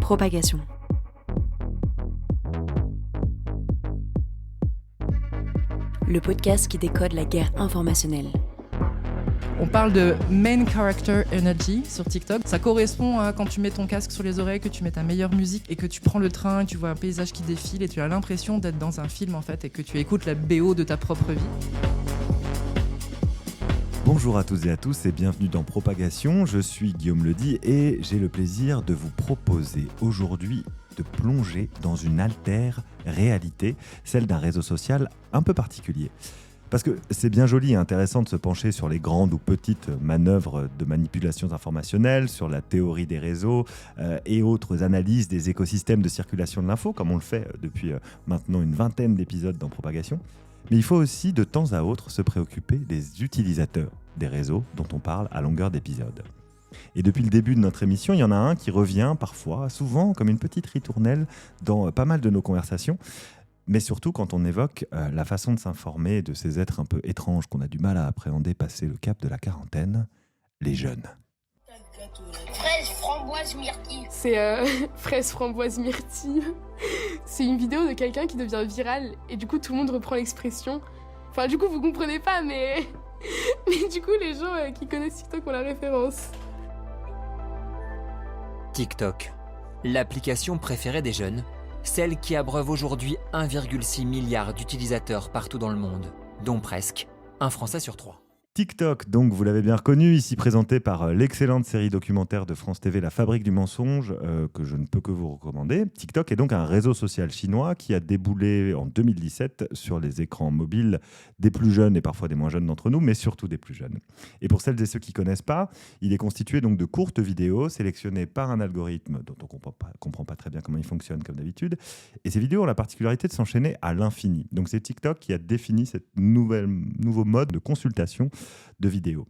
Propagation. Le podcast qui décode la guerre informationnelle. On parle de Main Character Energy sur TikTok. Ça correspond à quand tu mets ton casque sur les oreilles, que tu mets ta meilleure musique et que tu prends le train et tu vois un paysage qui défile et tu as l'impression d'être dans un film en fait et que tu écoutes la BO de ta propre vie. Bonjour à toutes et à tous et bienvenue dans Propagation. Je suis Guillaume Ledy et j'ai le plaisir de vous proposer aujourd'hui de plonger dans une altère réalité, celle d'un réseau social un peu particulier. Parce que c'est bien joli et intéressant de se pencher sur les grandes ou petites manœuvres de manipulation informationnelle, sur la théorie des réseaux et autres analyses des écosystèmes de circulation de l'info, comme on le fait depuis maintenant une vingtaine d'épisodes dans Propagation. Mais il faut aussi de temps à autre se préoccuper des utilisateurs des réseaux dont on parle à longueur d'épisodes. Et depuis le début de notre émission, il y en a un qui revient parfois, souvent comme une petite ritournelle dans pas mal de nos conversations. Mais surtout quand on évoque la façon de s'informer de ces êtres un peu étranges qu'on a du mal à appréhender passer le cap de la quarantaine, les jeunes. Fraise, framboise, myrtille. C'est fraise, framboise, myrtille. C'est une vidéo de quelqu'un qui devient viral et du coup tout le monde reprend l'expression. Enfin du coup vous comprenez pas mais du coup les gens qui connaissent TikTok ont la référence. TikTok, l'application préférée des jeunes, celle qui abreuve aujourd'hui 1,6 milliard d'utilisateurs partout dans le monde, dont presque un Français sur 3. TikTok, donc vous l'avez bien reconnu, ici présenté par l'excellente série documentaire de France TV La Fabrique du mensonge, que je ne peux que vous recommander. TikTok est donc un réseau social chinois qui a déboulé en 2017 sur les écrans mobiles des plus jeunes et parfois des moins jeunes d'entre nous, mais surtout des plus jeunes. Et pour celles et ceux qui ne connaissent pas, il est constitué donc de courtes vidéos sélectionnées par un algorithme dont on ne comprend pas très bien comment il fonctionne comme d'habitude. Et ces vidéos ont la particularité de s'enchaîner à l'infini. Donc c'est TikTok qui a défini ce nouveau mode de consultation de vidéos.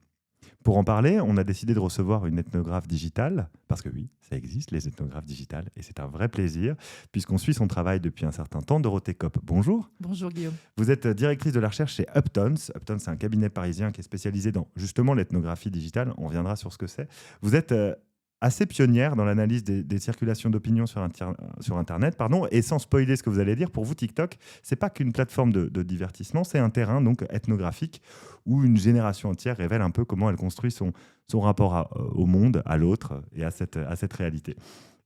Pour en parler, on a décidé de recevoir une ethnographe digitale, parce que oui, ça existe, les ethnographes digitales, et c'est un vrai plaisir, puisqu'on suit son travail depuis un certain temps. Dorothée Kopp, bonjour. Bonjour Guillaume. Vous êtes directrice de la recherche chez Uptons. Uptons, c'est un cabinet parisien qui est spécialisé dans justement l'ethnographie digitale. On reviendra sur ce que c'est. Vous êtes assez pionnière dans l'analyse des circulations d'opinion sur Internet, et sans spoiler ce que vous allez dire, pour vous, TikTok, c'est pas qu'une plateforme de divertissement, c'est un terrain donc ethnographique où une génération entière révèle un peu comment elle construit son rapport au monde, à l'autre et à cette réalité.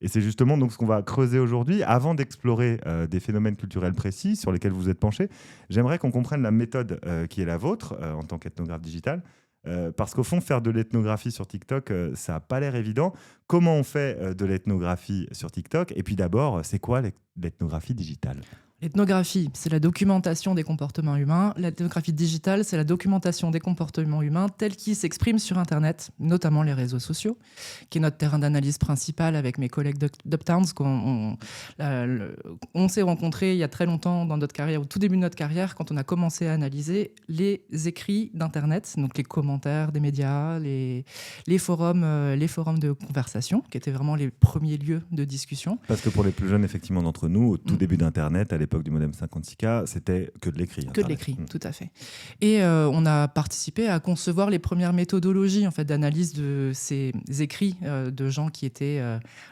Et c'est justement donc ce qu'on va creuser aujourd'hui. Avant d'explorer des phénomènes culturels précis sur lesquels vous êtes penchés, j'aimerais qu'on comprenne la méthode qui est la vôtre en tant qu'ethnographe digital. Parce qu'au fond, faire de l'ethnographie sur TikTok, ça n'a pas l'air évident. Comment on fait de l'ethnographie sur TikTok ? Et puis d'abord, c'est quoi l'ethnographie digitale ? L'ethnographie, c'est la documentation des comportements humains. L'ethnographie digitale, c'est la documentation des comportements humains tels qu'ils s'expriment sur Internet, notamment les réseaux sociaux, qui est notre terrain d'analyse principal avec mes collègues d'Uptowns. On s'est rencontrés il y a très longtemps dans notre carrière, au tout début de notre carrière, quand on a commencé à analyser les écrits d'Internet, donc les commentaires des médias, les forums de conversation, qui étaient vraiment les premiers lieux de discussion. Parce que pour les plus jeunes, effectivement, d'entre nous, au tout début d'Internet, à l'époque du modem 56K, c'était que de l'écrit. Que de l'écrit, tout à fait. Et on a participé à concevoir les premières méthodologies en fait, d'analyse de ces écrits de gens qui étaient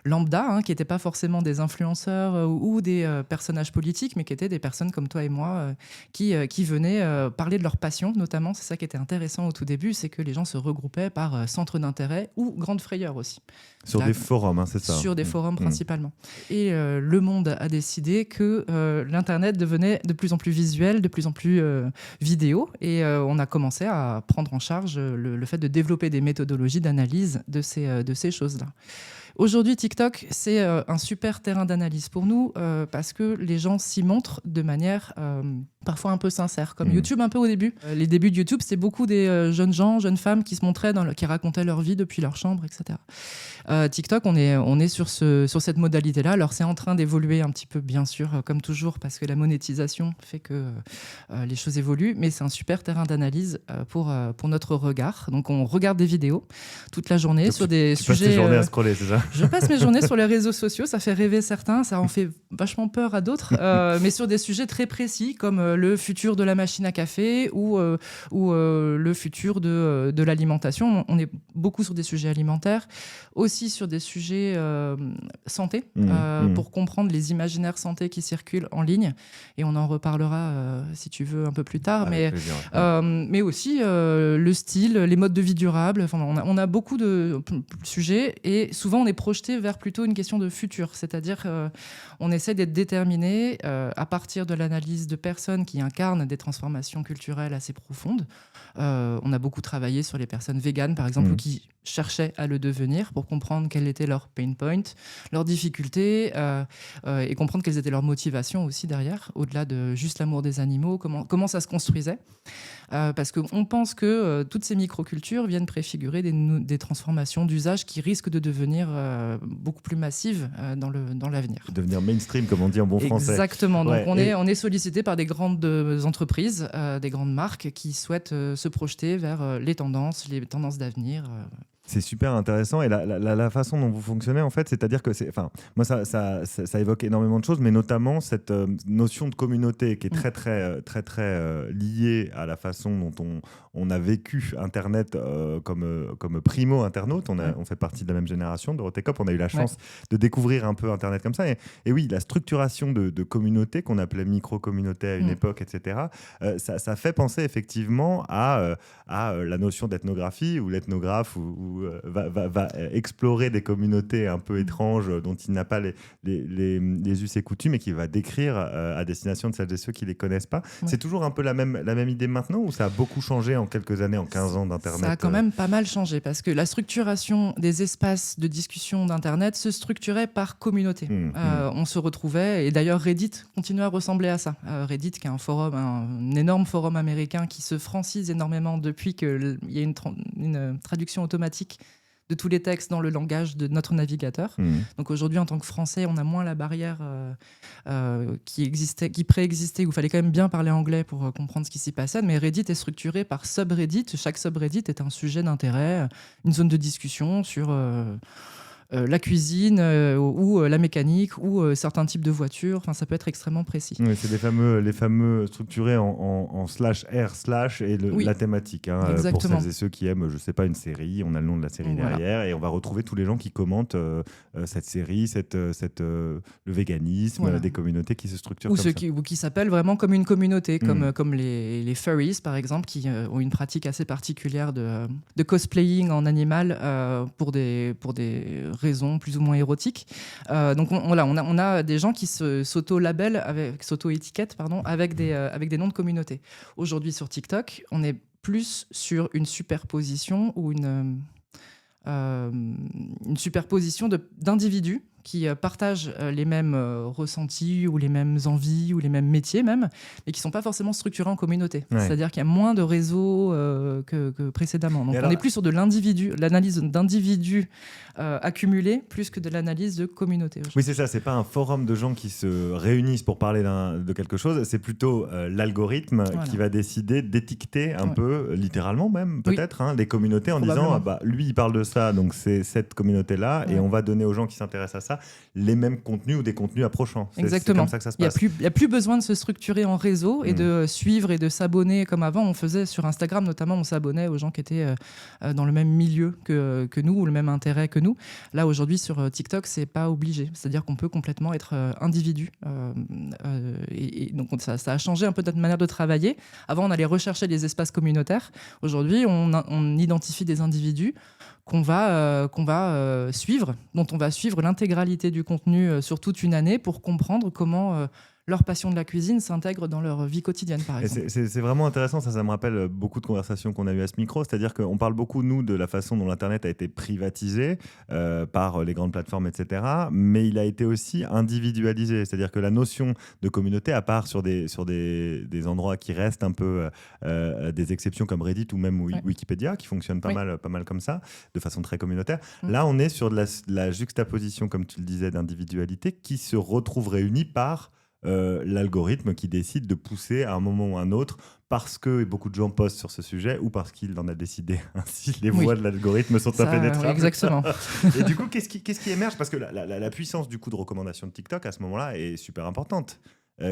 lambda, qui n'étaient pas forcément des influenceurs ou des personnages politiques, mais qui étaient des personnes comme toi et moi qui venaient parler de leur passion, notamment. C'est ça qui était intéressant au tout début, c'est que les gens se regroupaient par centre d'intérêt ou grande frayeur aussi. Sur des forums, c'est ça ? Sur des forums principalement. Et Le Monde a décidé que l'Internet devenait de plus en plus visuel, de plus en plus vidéo. Et on a commencé à prendre en charge le fait de développer des méthodologies d'analyse de ces choses-là. Aujourd'hui, TikTok, c'est un super terrain d'analyse pour nous parce que les gens s'y montrent de manière parfois un peu sincère, comme YouTube un peu au début. Les débuts de YouTube, c'est beaucoup des jeunes gens, jeunes femmes qui se montraient, qui racontaient leur vie depuis leur chambre, etc. TikTok, on est sur cette modalité-là. Alors, c'est en train d'évoluer un petit peu, bien sûr, comme toujours, parce que la monétisation fait que les choses évoluent, mais c'est un super terrain d'analyse pour notre regard. Donc, on regarde des vidéos toute la journée sur des sujets... Tu passes tes journées à scroller, c'est ça ? Je passe mes journées sur les réseaux sociaux, ça fait rêver certains, ça en fait vachement peur à d'autres, mais sur des sujets très précis comme le futur de la machine à café ou le futur de l'alimentation. On est beaucoup sur des sujets alimentaires, aussi sur des sujets santé, pour comprendre les imaginaires santé qui circulent en ligne, et on en reparlera si tu veux un peu plus tard, mais aussi le style, les modes de vie durables. Enfin, on a beaucoup de sujets, et souvent on est projeté vers plutôt une question de futur, c'est-à-dire on essaie d'être déterminé à partir de l'analyse de personnes qui incarnent des transformations culturelles assez profondes. On a beaucoup travaillé sur les personnes véganes, par exemple, ou qui cherchaient à le devenir, pour comprendre quels étaient leurs pain points, leurs difficultés, et comprendre quelles étaient leurs motivations aussi derrière, au-delà de juste l'amour des animaux, comment ça se construisait. Parce qu'on pense que toutes ces microcultures viennent préfigurer des transformations d'usage qui risquent de devenir beaucoup plus massives dans l'avenir. Devenir mainstream, comme on dit en bon français. Exactement. Donc Ouais, on est sollicité par des grandes entreprises, des grandes marques qui souhaitent se projeter vers les tendances d'avenir. C'est super intéressant, et la façon dont vous fonctionnez, en fait, c'est-à-dire que moi ça évoque énormément de choses, mais notamment cette notion de communauté qui est très liée à la façon dont on a vécu Internet comme primo internaute. On fait partie de la même génération de Rotecop. On a eu la chance de découvrir un peu Internet comme ça, et oui, la structuration de communautés qu'on appelait micro-communautés à une époque, etc. Ça fait penser effectivement à la notion d'ethnographie, où l'ethnographe va explorer des communautés un peu étranges dont il n'a pas les us et coutumes, et qui va décrire à destination de celles et ceux qui ne les connaissent pas. C'est toujours un peu la même idée maintenant, ou ça a beaucoup changé en quelques années, en 15 ans d'Internet? Ça a quand même pas mal changé, parce que la structuration des espaces de discussion d'Internet se structurait par communauté. On se retrouvait, et d'ailleurs Reddit continue à ressembler à ça. Reddit, qui est un énorme forum américain qui se francise énormément depuis qu'il y a une traduction automatique de tous les textes dans le langage de notre navigateur. Donc aujourd'hui, en tant que Français, on a moins la barrière qui préexistait, où il fallait quand même bien parler anglais pour comprendre ce qui s'y passait. Mais Reddit est structuré par subreddit. Chaque subreddit est un sujet d'intérêt, une zone de discussion sur la cuisine ou la mécanique ou certains types de voitures. Enfin, ça peut être extrêmement précis. Oui, c'est les fameux structurés en /r/ et la thématique. Pour celles et ceux qui aiment, je sais pas, une série, on a le nom de la série derrière, et on va retrouver tous les gens qui commentent cette série, le véganisme, des communautés qui se structurent ou comme ceux ça. qui s'appellent vraiment comme une communauté, comme les furries par exemple, qui ont une pratique assez particulière de cosplaying en animal pour des raisons plus ou moins érotiques. Donc on a des gens qui s'auto-labellent, s'auto-étiquettent avec des noms de communautés. Aujourd'hui sur TikTok, on est plus sur une superposition ou une superposition d'individus qui partagent les mêmes ressentis ou les mêmes envies ou les mêmes métiers même, mais qui ne sont pas forcément structurés en communauté. C'est-à-dire qu'il y a moins de réseaux que précédemment. Donc on est plus sur de l'analyse d'individus accumulés, plus que de l'analyse de communauté. Oui, c'est ça. C'est pas un forum de gens qui se réunissent pour parler de quelque chose. C'est plutôt l'algorithme qui va décider d'étiqueter un peu, littéralement même, peut-être, les communautés en disant lui, il parle de ça, donc c'est cette communauté-là, et on va donner aux gens qui s'intéressent à ça les mêmes contenus ou des contenus approchants. Exactement. C'est comme ça que ça se passe. Il n'y a plus besoin de se structurer en réseau et de suivre et de s'abonner comme avant. On faisait sur Instagram notamment, on s'abonnait aux gens qui étaient dans le même milieu que nous, ou le même intérêt que nous. Là aujourd'hui sur TikTok, c'est pas obligé. C'est-à-dire qu'on peut complètement être individu. Et donc ça a changé un peu notre manière de travailler. Avant, on allait rechercher des espaces communautaires. Aujourd'hui, on identifie des individus qu'on va suivre, dont on va suivre l'intégralité du contenu sur toute une année pour comprendre comment leur passion de la cuisine s'intègre dans leur vie quotidienne, par exemple. C'est vraiment intéressant, ça me rappelle beaucoup de conversations qu'on a eues à ce micro, c'est-à-dire qu'on parle beaucoup, nous, de la façon dont l'Internet a été privatisé par les grandes plateformes, etc., mais il a été aussi individualisé, c'est-à-dire que la notion de communauté, à part sur des endroits qui restent un peu des exceptions comme Reddit ou même Wikipédia, qui fonctionnent pas mal comme ça, de façon très communautaire, là, on est sur de la juxtaposition, comme tu le disais, d'individualité qui se retrouve réunie par l'algorithme qui décide de pousser à un moment ou à un autre parce que beaucoup de gens postent sur ce sujet ou parce qu'il en a décidé ainsi. Les voies de l'algorithme sont impénétrables. Exactement. Et du coup, qu'est-ce qui émerge? Parce que la puissance du coup de recommandation de TikTok à ce moment-là est super importante.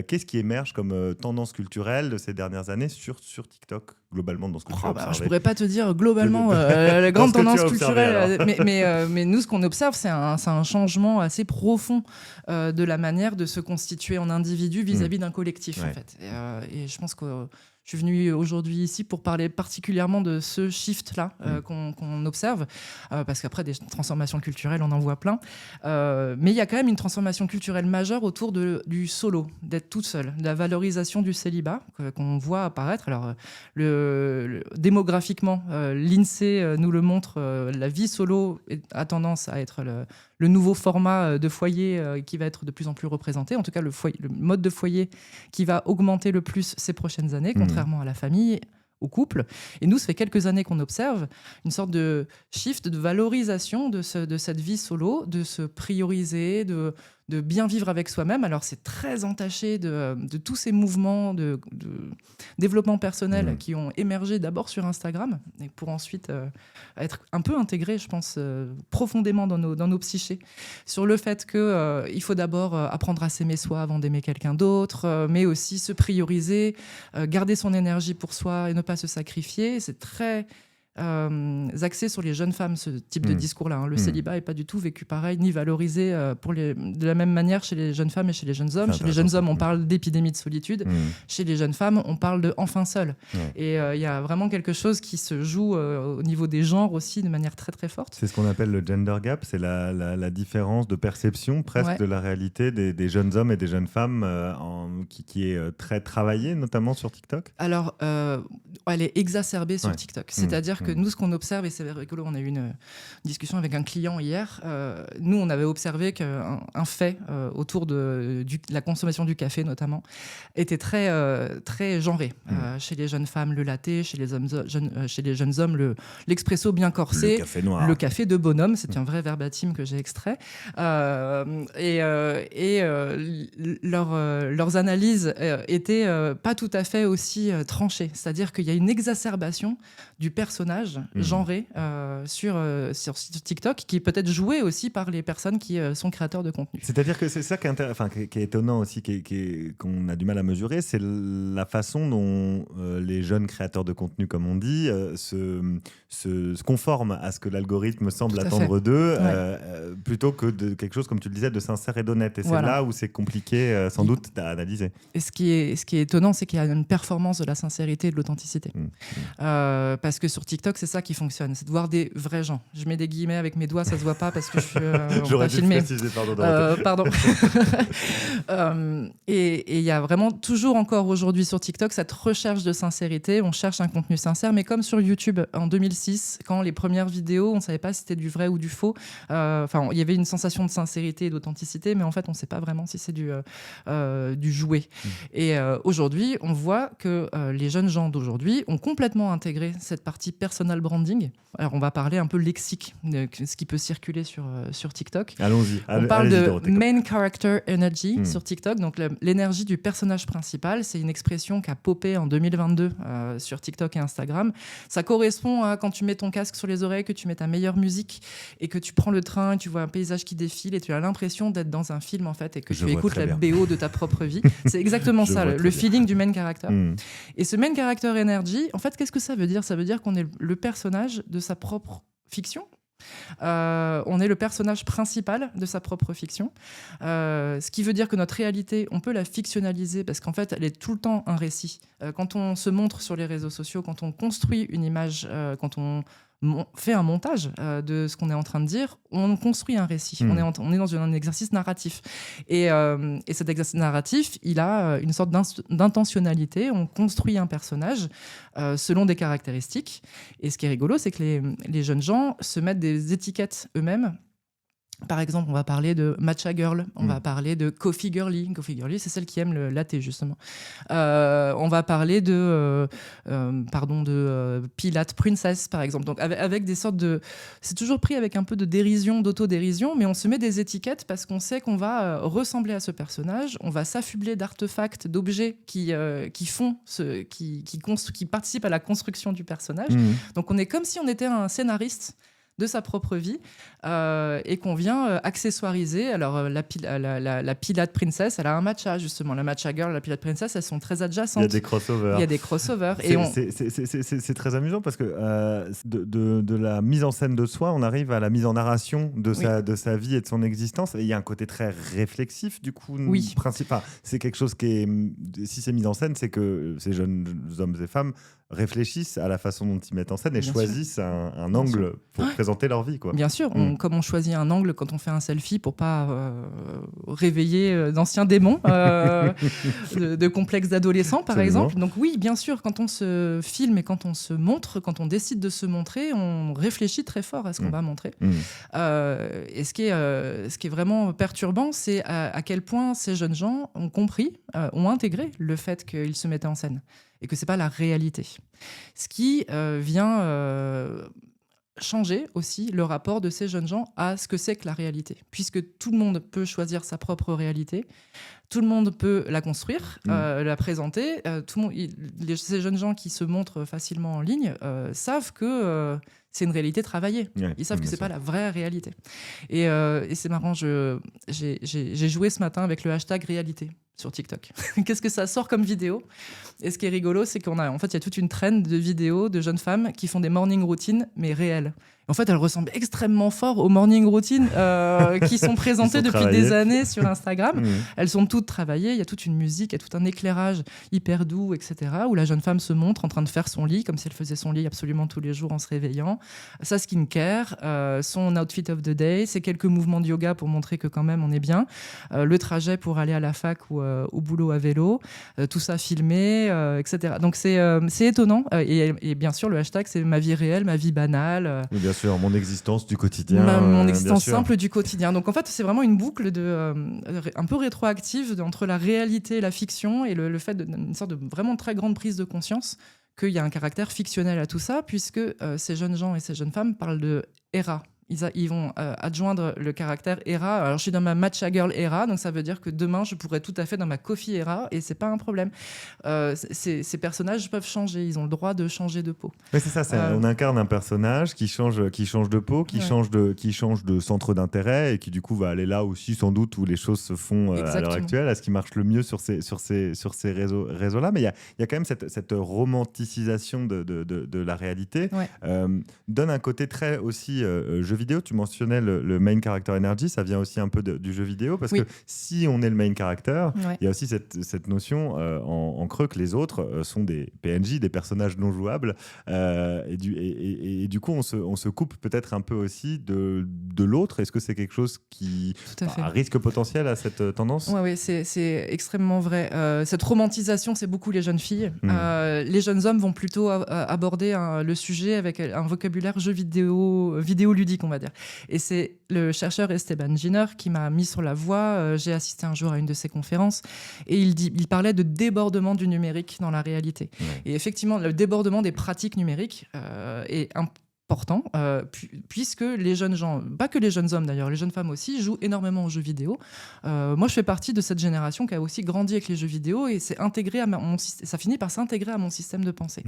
Qu'est-ce qui émerge comme tendance culturelle de ces dernières années sur TikTok, globalement, dans ce que tu as observé? Je ne pourrais pas te dire globalement la grande tendance culturelle, mais nous, ce qu'on observe, c'est un changement assez profond de la manière de se constituer en individu vis-à-vis d'un collectif, en fait. Et je pense que je suis venue aujourd'hui ici pour parler particulièrement de ce shift-là qu'on observe, parce qu'après, des transformations culturelles, on en voit plein. Mais il y a quand même une transformation culturelle majeure autour du solo, d'être toute seule, de la valorisation du célibat qu'on voit apparaître. Alors, démographiquement, l'INSEE nous le montre, la vie solo a tendance à être le nouveau format de foyer qui va être de plus en plus représenté. En tout cas, le mode de foyer qui va augmenter le plus ces prochaines années, contrairement à la famille, au couple. Et nous, ça fait quelques années qu'on observe une sorte de shift, de valorisation de cette vie solo, de se prioriser, de bien vivre avec soi-même. Alors, c'est très entaché de tous ces mouvements de développement personnel qui ont émergé d'abord sur Instagram et pour ensuite être un peu intégrés, je pense, profondément dans nos psychés, sur le fait qu'il faut d'abord apprendre à s'aimer soi avant d'aimer quelqu'un d'autre, mais aussi se prioriser, garder son énergie pour soi et ne pas se sacrifier. C'est très axé sur les jeunes femmes, ce type de discours-là. Le célibat n'est pas du tout vécu pareil, ni valorisé de la même manière chez les jeunes femmes et chez les jeunes hommes. Chez les jeunes hommes, on parle d'épidémie de solitude. Chez les jeunes femmes, on parle de enfants seuls. Et il y a vraiment quelque chose qui se joue au niveau des genres aussi de manière très très forte. C'est ce qu'on appelle le gender gap, c'est la différence de perception presque de la réalité des jeunes hommes et des jeunes femmes qui est très travaillée, notamment sur TikTok. Alors, elle est exacerbée sur TikTok. C'est-à-dire que nous, ce qu'on observe, et c'est rigolo, on a eu une discussion avec un client hier, nous, on avait observé qu'un fait autour de la consommation du café, notamment, était très, très genré. Chez les jeunes femmes, le latte, chez les jeunes hommes, l'expresso bien corsé, le café noir. Le café de bonhomme, c'est un vrai verbatim que j'ai extrait. Leurs analyses étaient pas tout à fait aussi tranchées. C'est-à-dire qu'il y a une exacerbation du personnage genré sur TikTok qui est peut-être joué aussi par les personnes qui sont créateurs de contenu. C'est-à-dire que c'est ça qui est étonnant aussi, qu'on a du mal à mesurer, c'est la façon dont les jeunes créateurs de contenu, comme on dit, se conforment à ce que l'algorithme semble attendre d'eux, plutôt que de quelque chose, comme tu le disais, de sincère et d'honnête. Et c'est là où c'est compliqué, sans doute, à analyser. Et ce qui est étonnant, c'est qu'il y a une performance de la sincérité et de l'authenticité. Parce que sur TikTok, c'est ça qui fonctionne, c'est de voir des vrais gens. Je mets des guillemets avec mes doigts, ça se voit pas parce que je suis j'aurais dû préciser, pardon. Et il y a vraiment toujours encore aujourd'hui sur TikTok cette recherche de sincérité. On cherche un contenu sincère, mais comme sur YouTube en 2006, quand les premières vidéos, on savait pas si c'était du vrai ou du faux. Il y avait une sensation de sincérité et d'authenticité, mais en fait, on sait pas vraiment si c'est du joué. Et aujourd'hui, on voit que les jeunes gens d'aujourd'hui ont complètement intégré cette partie personal branding. Alors, on va parler un peu lexique de ce qui peut circuler sur TikTok. Allons-y. On parle de main character energy sur TikTok. Donc, l'énergie du personnage principal, c'est une expression qui a popé en 2022 sur TikTok et Instagram. Ça correspond à quand tu mets ton casque sur les oreilles, que tu mets ta meilleure musique et que tu prends le train, tu vois un paysage qui défile et tu as l'impression d'être dans un film, en fait, et que tu écoutes la BO de ta propre vie. C'est exactement ça, le feeling du main character. Et ce main character energy, en fait, qu'est-ce que ça veut dire? Ça veut dire qu'on est le personnage de sa propre fiction. On est le personnage principal de sa propre fiction, ce qui veut dire que notre réalité, on peut la fictionnaliser parce qu'en fait, elle est tout le temps un récit. Quand on se montre sur les réseaux sociaux, quand on construit une image, quand on fait un montage de ce qu'on est en train de dire, on construit un récit. On est dans un exercice narratif. Et cet exercice narratif, il a une sorte d'intentionnalité. On construit un personnage selon des caractéristiques. Et ce qui est rigolo, c'est que les jeunes gens se mettent des étiquettes eux-mêmes Par exemple, on va parler de Matcha Girl, on va parler de Coffee Girly. Coffee Girly, c'est celle qui aime le latte, justement. On va parler de Pilate Princess, par exemple. Donc, avec des sortes de... C'est toujours pris avec un peu de dérision, d'autodérision, mais on se met des étiquettes parce qu'on sait qu'on va ressembler à ce personnage, on va s'affubler d'artefacts, d'objets qui participent à la construction du personnage. Donc, on est comme si on était un scénariste de sa propre vie et qu'on vient accessoiriser. Alors la Pilate Princess, elle a un matcha justement. La Matcha Girl, la Pilate Princess, elles sont très adjacentes. Il y a des crossovers. C'est très amusant parce que de la mise en scène de soi, on arrive à la mise en narration de sa vie et de son existence. Et il y a un côté très réflexif du coup. C'est quelque chose qui est... Si c'est mis en scène, c'est que ces jeunes hommes et femmes réfléchissent à la façon dont ils mettent en scène et choisissent un angle pour présenter leur vie, quoi. Bien sûr, comme on choisit un angle quand on fait un selfie pour pas réveiller d'anciens démons de complexes d'adolescents, par exemple. Donc oui, bien sûr, quand on se filme et quand on se montre, quand on décide de se montrer, on réfléchit très fort à ce qu'on va montrer. Et ce qui est vraiment perturbant, c'est à quel point ces jeunes gens ont compris, ont intégré le fait qu'ils se mettaient en scène et que c'est pas la réalité. Ce qui vient changer aussi le rapport de ces jeunes gens à ce que c'est que la réalité, puisque tout le monde peut choisir sa propre réalité, tout le monde peut la construire, la présenter. Ces jeunes gens qui se montrent facilement en ligne savent que c'est une réalité travaillée. Ils savent que c'est pas la vraie réalité. Et c'est marrant, j'ai joué ce matin avec le hashtag réalité sur TikTok. Qu'est-ce que ça sort comme vidéo ? Et ce qui est rigolo, c'est il y a toute une traîne de vidéos de jeunes femmes qui font des morning routines, mais réelles. En fait, elles ressemblent extrêmement fort aux morning routines qui sont présentées depuis des années sur Instagram. Elles sont toutes travaillées, il y a toute une musique, il y a tout un éclairage hyper doux, etc., où la jeune femme se montre en train de faire son lit, comme si elle faisait son lit absolument tous les jours en se réveillant. Sa skincare, son outfit of the day, ses quelques mouvements de yoga pour montrer que quand même on est bien, le trajet pour aller à la fac ou au boulot à vélo, tout ça filmé, etc. Donc c'est étonnant. Et bien sûr, le hashtag, c'est ma vie réelle, ma vie banale. Bien sûr, mon existence du quotidien. Mon existence simple du quotidien. Donc en fait, c'est vraiment une boucle un peu rétroactive entre la réalité et la fiction et le fait d'une sorte de vraiment très grande prise de conscience qu'il y a un caractère fictionnel à tout ça, puisque ces jeunes gens et ces jeunes femmes parlent de era. Ils vont adjoindre le caractère era. Alors, je suis dans ma Matcha Girl era, donc ça veut dire que demain, je pourrais tout à fait dans ma Coffee era, et c'est pas un problème. Ces personnages peuvent changer, ils ont le droit de changer de peau. Mais c'est ça, on incarne un personnage qui change de peau, qui change de centre d'intérêt, et qui du coup va aller là aussi sans doute où les choses se font à l'heure actuelle, à ce qui marche le mieux sur ces réseaux-là. Mais il y a quand même cette romanticisation de la réalité. Donne un côté très aussi jeu vidéo. Tu mentionnais le main character energy, ça vient aussi un peu du jeu vidéo, parce que si on est le main character, il y a aussi cette notion en creux que les autres sont des PNJ, des personnages non jouables, et du coup on se coupe peut-être un peu aussi de l'autre. Est-ce que c'est quelque chose qui a risque potentiel à cette tendance ? Oui, c'est extrêmement vrai. Cette romantisation, c'est beaucoup les jeunes filles. Les jeunes hommes vont plutôt aborder le sujet avec un vocabulaire jeu vidéoludique, on va dire. Et c'est le chercheur Esteban Giner qui m'a mis sur la voie. J'ai assisté un jour à une de ses conférences et il parlait de débordement du numérique dans la réalité. Et effectivement, le débordement des pratiques numériques est important, puisque les jeunes gens, pas que les jeunes hommes d'ailleurs, les jeunes femmes aussi, jouent énormément aux jeux vidéo. Moi, je fais partie de cette génération qui a aussi grandi avec les jeux vidéo et c'est intégré ça finit par s'intégrer à mon système de pensée.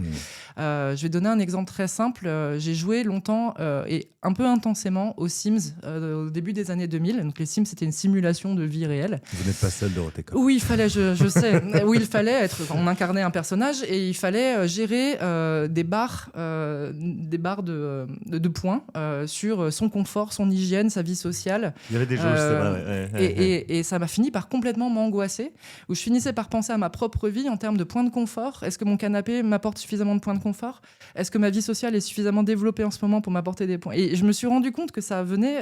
Je vais donner un exemple très simple. J'ai joué longtemps et un peu intensément aux Sims au début des années 2000. Donc, les Sims, c'était une simulation de vie réelle. Vous n'êtes pas seul, Dorothée Coq. Oui, il fallait, je sais, où il fallait on incarnait un personnage et il fallait gérer des barres de points sur son confort, son hygiène, sa vie sociale. Il y avait des jauges, c'est vrai. Et ça m'a fini par complètement m'angoisser, où je finissais par penser à ma propre vie en termes de points de confort. Est-ce que mon canapé m'apporte suffisamment de points de confort ? Est-ce que ma vie sociale est suffisamment développée en ce moment pour m'apporter des points ? Et je me suis rendu compte que ça venait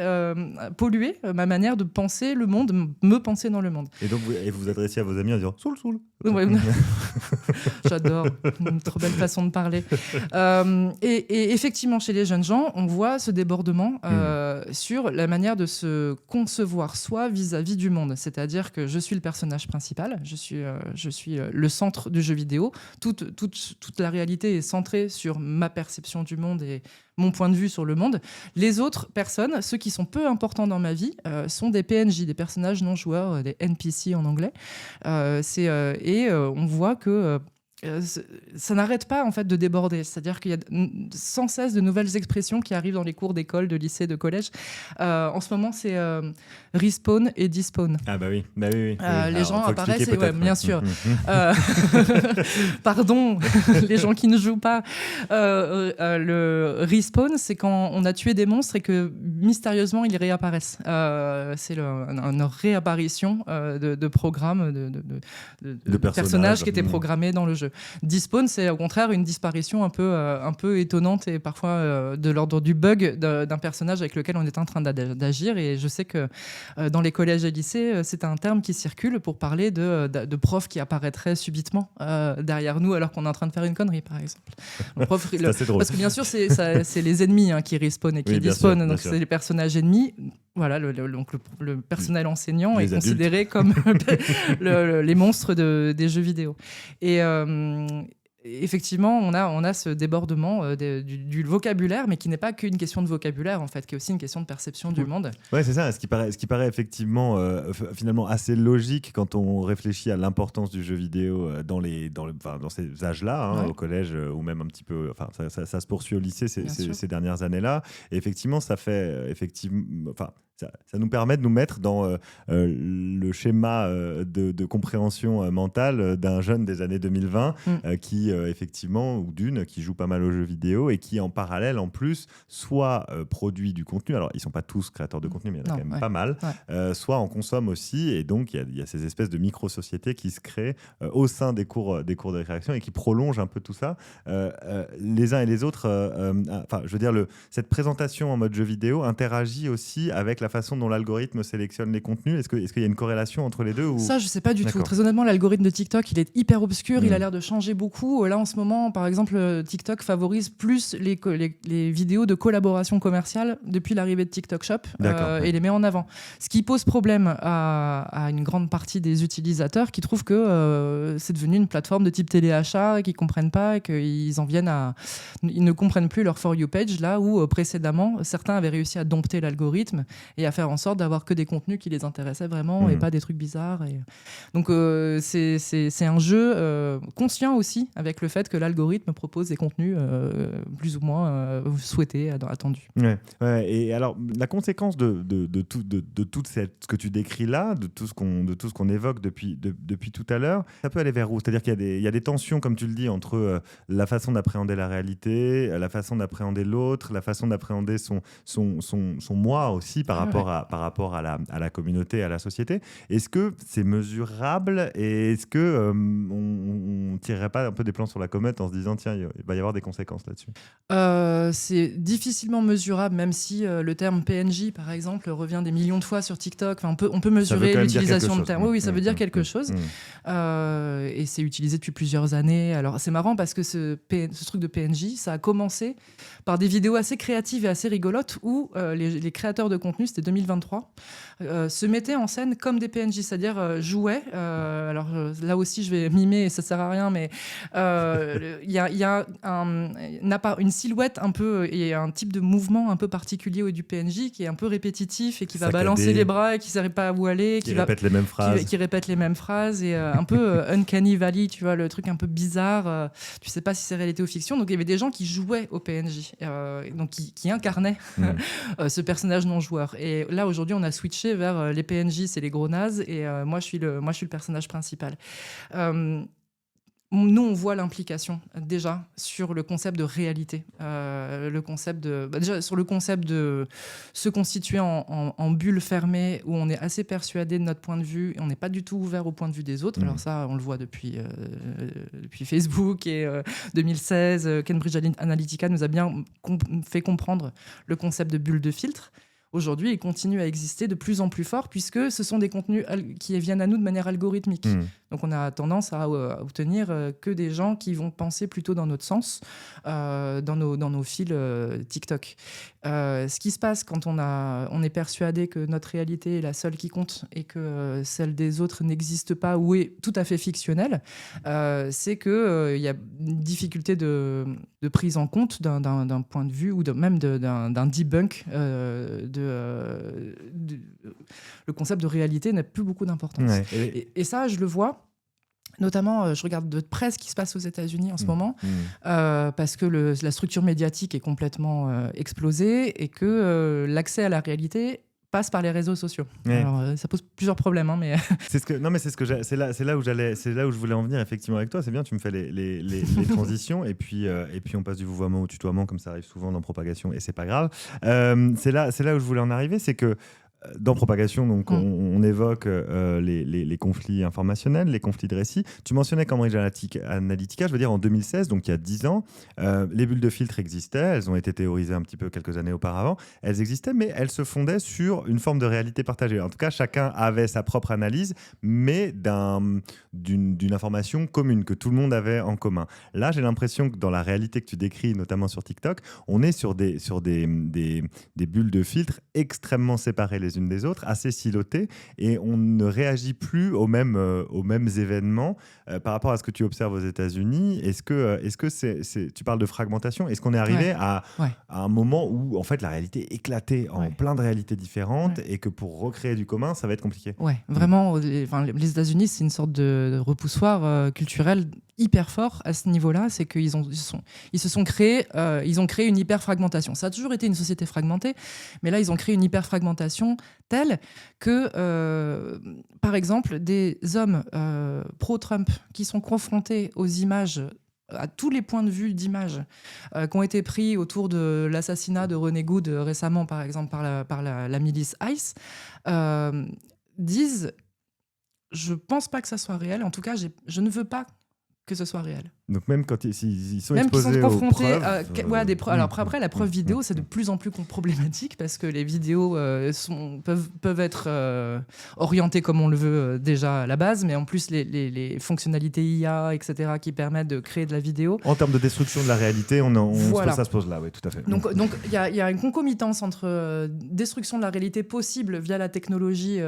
polluer ma manière de penser le monde, me penser dans le monde. Et donc, vous vous adressiez à vos amis en disant « Soul ». Ouais, j'adore, une trop belle façon de parler. Et effectivement, chez chez les jeunes gens, on voit ce débordement sur la manière de se concevoir soi vis-à-vis du monde. C'est-à-dire que je suis le personnage principal, je suis le centre du jeu vidéo. Toute la réalité est centrée sur ma perception du monde et mon point de vue sur le monde. Les autres personnes, ceux qui sont peu importants dans ma vie, sont des PNJ, des personnages non joueurs, des NPC en anglais. On voit que ça n'arrête pas en fait de déborder, c'est-à-dire qu'il y a sans cesse de nouvelles expressions qui arrivent dans les cours d'école, de lycée, de collège. En ce moment, c'est respawn et despawn. Ah bah oui. Les gens apparaissent, bien sûr. Pardon, les gens qui ne jouent pas. Le respawn, c'est quand on a tué des monstres et que mystérieusement ils réapparaissent. C'est une réapparition de programmes, de personnages qui étaient programmés dans le jeu. Despawn, c'est au contraire une disparition un peu étonnante et parfois de l'ordre du bug d'un personnage avec lequel on est en train d'agir. Et je sais que dans les collèges et lycées, c'est un terme qui circule pour parler de profs qui apparaîtraient subitement derrière nous alors qu'on est en train de faire une connerie, par exemple. C'est assez drôle. Parce que bien sûr, c'est les ennemis qui respawnent et qui despawnent, donc c'est les personnages ennemis. Voilà, le personnel enseignant est considéré comme les monstres des jeux vidéo. Et effectivement, on a ce débordement du vocabulaire, mais qui n'est pas qu'une question de vocabulaire, en fait, qui est aussi une question de perception du monde. Ouais, c'est ça. Ce qui paraît effectivement finalement assez logique quand on réfléchit à l'importance du jeu vidéo dans ces âges-là, au collège ou même un petit peu. Enfin, ça se poursuit au lycée ces dernières années-là. Et effectivement, ça fait ça nous permet de nous mettre dans le schéma de compréhension mentale d'un jeune des années 2020 qui effectivement, ou qui joue pas mal aux jeux vidéo et qui en parallèle en plus soit produit du contenu, alors ils sont pas tous créateurs de contenu mais il y en a quand même pas mal, soit en consomme aussi, et donc il y a ces espèces de micro-sociétés qui se créent au sein des cours de récréation et qui prolongent un peu tout ça, les uns et les autres. Je veux dire, cette présentation en mode jeu vidéo interagit aussi avec la façon dont l'algorithme sélectionne les contenus. Est-ce qu'il y a une corrélation entre les deux ou... Ça, je sais pas du tout. Très honnêtement, l'algorithme de TikTok, il est hyper obscur, il a l'air de changer beaucoup. Là, en ce moment, par exemple, TikTok favorise plus les vidéos de collaboration commerciale depuis l'arrivée de TikTok Shop et les met en avant. Ce qui pose problème à une grande partie des utilisateurs qui trouvent que c'est devenu une plateforme de type téléachat et qui comprennent pas et qu'ils en viennent ils ne comprennent plus leur For You page, là où précédemment, certains avaient réussi à dompter l'algorithme et à faire en sorte d'avoir que des contenus qui les intéressaient vraiment et pas des trucs bizarres. Donc, c'est un jeu conscient aussi avec le fait que l'algorithme propose des contenus plus ou moins souhaités, attendus. Ouais. Et alors, la conséquence de tout ce que tu décris là, de tout ce qu'on évoque depuis tout à l'heure, ça peut aller vers où ? C'est-à-dire qu'il y a des tensions, comme tu le dis, entre la façon d'appréhender la réalité, la façon d'appréhender l'autre, la façon d'appréhender son moi aussi par rapport à la communauté, à la société. Est-ce que c'est mesurable et est-ce que on tirerait pas un peu des plans sur la comète en se disant tiens, il va y avoir des conséquences là-dessus? C'est difficilement mesurable, même si le terme PNJ par exemple revient des millions de fois sur TikTok. Enfin, on peut mesurer l'utilisation de terme. Oui, ça veut dire quelque chose. Et c'est utilisé depuis plusieurs années. Alors c'est marrant parce que ce truc de PNJ, ça a commencé par des vidéos assez créatives et assez rigolotes où les créateurs de contenu, c'était 2023, se mettaient en scène comme des PNJ, c'est-à-dire jouaient. Alors là aussi, je vais mimer et ça sert à rien, mais il y a une silhouette un peu et un type de mouvement un peu particulier du PNJ qui est un peu répétitif et qui va balancer les bras et qui ne sait pas où aller, qui répète les mêmes phrases et un peu Uncanny Valley, tu vois, le truc un peu bizarre. Tu sais pas si c'est réalité ou fiction. Donc il y avait des gens qui jouaient au PNJ, donc qui incarnaient ce personnage non joueur. Et là aujourd'hui, on a switché vers les PNJ, c'est les gros nazes, et moi je suis le personnage principal. Nous, on voit l'implication déjà sur le concept de réalité, déjà sur le concept de se constituer en bulle fermée où on est assez persuadé de notre point de vue et on n'est pas du tout ouvert au point de vue des autres. Alors ça, on le voit depuis Facebook et 2016, Cambridge Analytica nous a bien fait comprendre le concept de bulle de filtre. aujourd'hui, ils continuent à exister de plus en plus fort puisque ce sont des contenus qui viennent à nous de manière algorithmique. Donc on a tendance à obtenir que des gens qui vont penser plutôt dans notre sens dans nos fils TikTok. Ce qui se passe quand on est persuadé que notre réalité est la seule qui compte et que celle des autres n'existe pas ou est tout à fait fictionnelle, c'est qu'il y a une difficulté de prise en compte d'un point de vue ou même d'un debunk. Le concept de réalité n'a plus beaucoup d'importance. Ouais. Et ça, je le vois. Notamment, je regarde de près ce qui se passe aux États-Unis en ce moment, parce que la structure médiatique est complètement explosée et que l'accès à la réalité passe par les réseaux sociaux. Ouais. Alors, ça pose plusieurs problèmes, hein, mais c'est là où je voulais en venir effectivement avec toi. C'est bien, tu me fais les transitions et puis on passe du vouvoiement au tutoiement comme ça arrive souvent dans Propagation et c'est pas grave. C'est là où je voulais en arriver, c'est que dans Propagation, donc, on évoque les conflits informationnels, les conflits de récits. Tu mentionnais Cambridge Analytica, je veux dire en 2016, donc il y a 10 ans, les bulles de filtre existaient, elles ont été théorisées un petit peu quelques années auparavant, elles existaient, mais elles se fondaient sur une forme de réalité partagée. En tout cas, chacun avait sa propre analyse, mais d'une information commune, que tout le monde avait en commun. Là, j'ai l'impression que dans la réalité que tu décris, notamment sur TikTok, on est sur des bulles de filtre extrêmement séparées les unes des autres, assez silotées, et on ne réagit plus aux mêmes événements. Par rapport à ce que tu observes aux États-Unis, est-ce que tu parles de fragmentation, est-ce qu'on est arrivé à un moment où en fait la réalité est éclatée en plein de réalités différentes et que pour recréer du commun, ça va être compliqué? Ouais, vraiment, les États-Unis, c'est une sorte de repoussoir culturel hyper fort à ce niveau-là, c'est qu'ils ont créé une hyper-fragmentation. Ça a toujours été une société fragmentée, mais là, ils ont créé une hyper-fragmentation telle que, par exemple, des hommes pro-Trump qui sont confrontés aux images, à tous les points de vue d'images qui ont été pris autour de l'assassinat de René Good récemment, par exemple, par la milice ICE, disent « Je pense pas que ça soit réel. En tout cas, je ne veux pas que ce soit réel. » Donc même quand ils sont exposés aux preuves... Alors après, la preuve vidéo, c'est de plus en plus problématique parce que les vidéos peuvent être orientées comme on le veut déjà à la base, mais en plus les fonctionnalités IA, etc., qui permettent de créer de la vidéo... En termes de destruction de la réalité, ça se pose là, oui, tout à fait. Donc il y a une concomitance entre destruction de la réalité possible via la technologie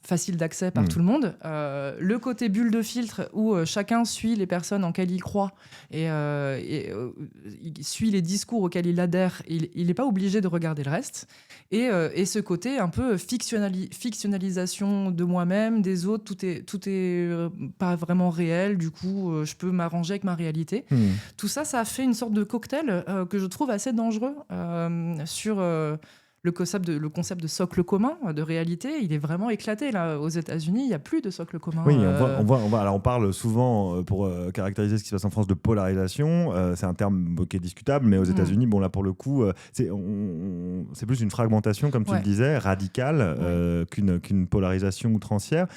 facile d'accès par tout le monde, le côté bulle de filtre où chacun suit les personnes en quelles il croit et il suit les discours auxquels il adhère, il n'est pas obligé de regarder le reste, et ce côté un peu fictionnalisation de moi-même, des autres, tout est pas vraiment réel, du coup je peux m'arranger avec ma réalité. Tout ça a fait une sorte de cocktail que je trouve assez dangereux sur... Le concept de socle commun, de réalité, il est vraiment éclaté. Là, aux États-Unis, il n'y a plus de socle commun. Oui, alors on parle souvent, pour caractériser ce qui se passe en France, de polarisation. C'est un terme qui est discutable, mais aux États-Unis, bon, là, pour le coup, c'est plus une fragmentation, comme tu le disais, radicale, qu'une polarisation outrancière.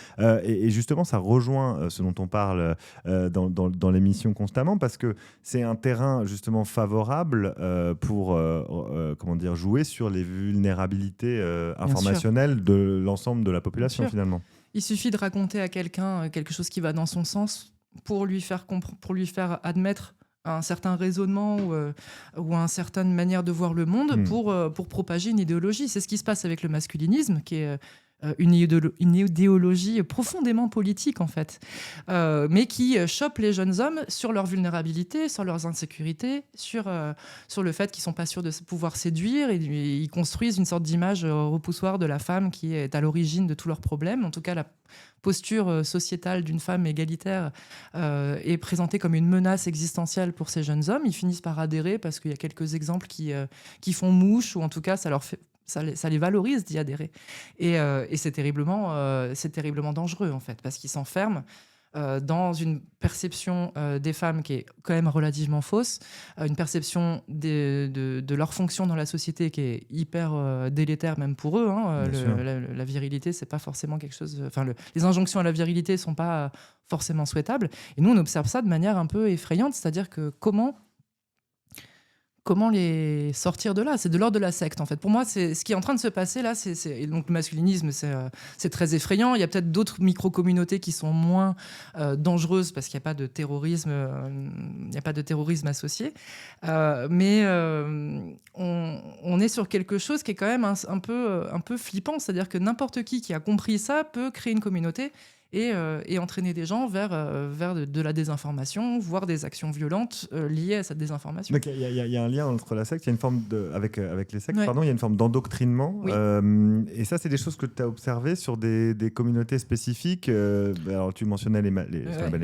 Et justement, ça rejoint ce dont on parle dans l'émission constamment, parce que c'est un terrain, justement, favorable pour jouer sur les vulnérabilité informationnelle de l'ensemble de la population finalement. Il suffit de raconter à quelqu'un quelque chose qui va dans son sens pour lui faire admettre un certain raisonnement ou une certaine manière de voir le monde pour propager une idéologie. C'est ce qui se passe avec le masculinisme, qui est une idéologie profondément politique en fait, mais qui chope les jeunes hommes sur leur vulnérabilité, sur leurs insécurités, sur le fait qu'ils ne sont pas sûrs de pouvoir séduire, et ils construisent une sorte d'image repoussoire de la femme qui est à l'origine de tous leurs problèmes. En tout cas, la posture sociétale d'une femme égalitaire est présentée comme une menace existentielle pour ces jeunes hommes. Ils finissent par adhérer parce qu'il y a quelques exemples qui font mouche, ou en tout cas ça les valorise d'y adhérer. Et c'est terriblement dangereux, en fait, parce qu'ils s'enferment dans une perception des femmes qui est quand même relativement fausse, une perception de leur fonction dans la société qui est hyper délétère même pour eux. La virilité, c'est pas forcément quelque chose... les injonctions à la virilité sont pas forcément souhaitables. Et nous, on observe ça de manière un peu effrayante, c'est-à-dire que comment comment les sortir de là. C'est de l'ordre de la secte, en fait. Pour moi, c'est ce qui est en train de se passer là. Et donc, le masculinisme, c'est très effrayant. Il y a peut-être d'autres micro-communautés qui sont moins dangereuses parce qu'il n'y a pas de terrorisme, associé. Mais on est sur quelque chose qui est quand même un peu flippant. C'est-à-dire que n'importe qui a compris ça peut créer une communauté et entraîner des gens vers de la désinformation, voire des actions violentes liées à cette désinformation. Donc il y a un lien entre la secte, il y a une forme avec les sectes, Ouais. pardon, il y a une forme d'endoctrinement. Oui. Et ça, c'est des choses que tu as observées sur des communautés spécifiques. Alors tu mentionnais les